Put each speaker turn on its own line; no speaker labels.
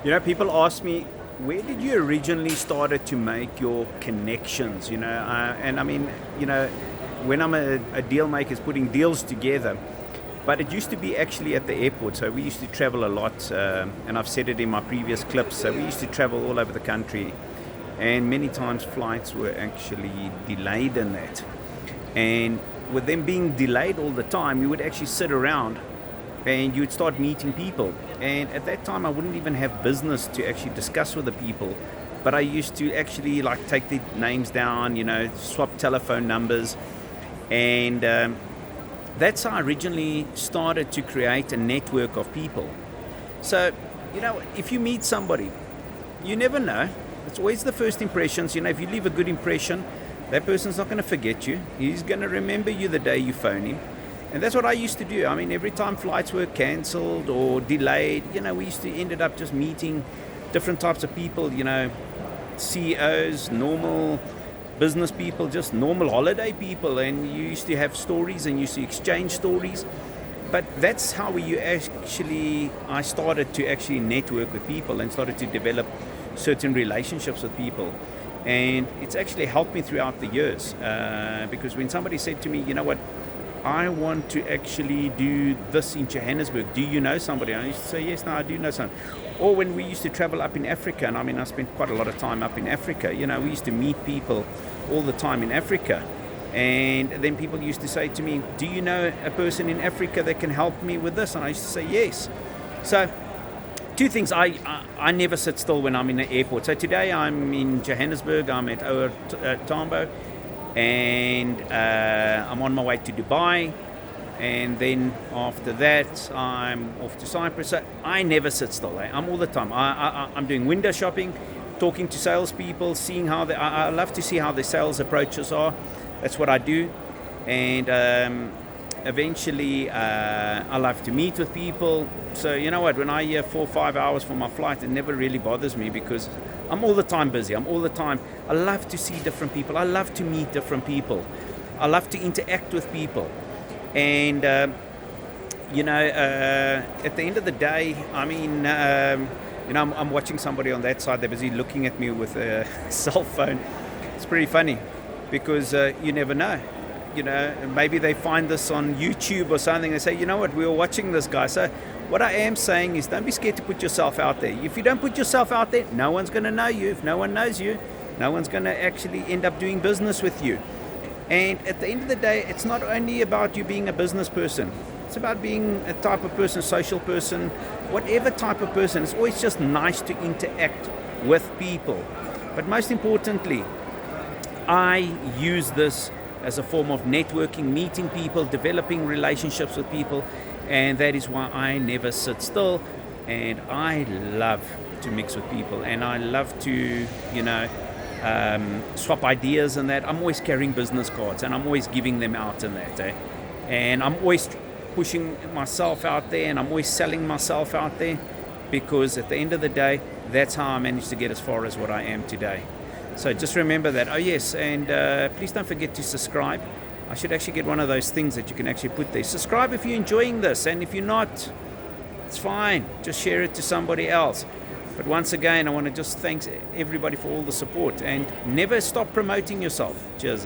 People ask me, where did you originally started to make your connections? And I mean, when I'm a deal maker, is putting deals together. But it used to be actually at the airport, so we used to travel a lot, and I've said it in my previous clips. So we used to travel all over the country, and many times flights were actually delayed in that. And with them being delayed all the time, you would actually sit around and you would start meeting people. And at that time, I wouldn't even have business to actually discuss with the people, but I used to actually like take the names down, swap telephone numbers, and that's how I originally started to create a network of people. So, if you meet somebody, you never know. It's always the first impressions. If you leave a good impression, that person's not going to forget you. He's going to remember you the day you phone him. And that's what I used to do. I mean, every time flights were cancelled or delayed, we used to ended up just meeting different types of people, CEOs, normal business people, just normal holiday people. And you used to have stories and you used to exchange stories. But that's how I started to actually network with people and started to develop certain relationships with people. And it's actually helped me throughout the years, because when somebody said to me, I want to actually do this in Johannesburg, do you know somebody? I used to say, yes, no, I do know someone. Or when we used to travel up in Africa, and I spent quite a lot of time up in Africa, we used to meet people all the time in Africa. And then people used to say to me, do you know a person in Africa that can help me with this? And I used to say, yes. So two things, I never sit still when I'm in the airport. So today I'm in Johannesburg, I'm at OR Tambo, and I'm on my way to Dubai, and then after that I'm off to Cyprus. So I never sit still. I'm all the time. I'm doing window shopping, talking to salespeople, seeing how I love to see how the sales approaches are. That's what I do, and eventually I love to meet with people. So when I hear 4 or 5 hours for my flight, it never really bothers me because I'm all the time busy. I love to see different people. I love to meet different people. I love to interact with people. And, at the end of the day, I'm watching somebody on that side. They're busy looking at me with a cell phone. It's pretty funny because you never know. Maybe they find this on YouTube or something. They say, we were watching this guy. So what I am saying is don't be scared to put yourself out there. If you don't put yourself out there, no one's going to know you. If no one knows you, no one's going to actually end up doing business with you. And at the end of the day, it's not only about you being a business person. It's about being a type of person, social person, whatever type of person. It's always just nice to interact with people. But most importantly, I use this as a form of networking, meeting people, developing relationships with people, and that is why I never sit still. And I love to mix with people, and I love to, swap ideas and that. I'm always carrying business cards, and I'm always giving them out and that. And I'm always pushing myself out there, and I'm always selling myself out there, because at the end of the day, that's how I managed to get as far as what I am today. So just remember that. Oh yes, and please don't forget to subscribe. I should actually get one of those things that you can actually put there. Subscribe if you're enjoying this, and if you're not, it's fine. Just share it to somebody else. But once again, I want to just thank everybody for all the support, and never stop promoting yourself. Cheers,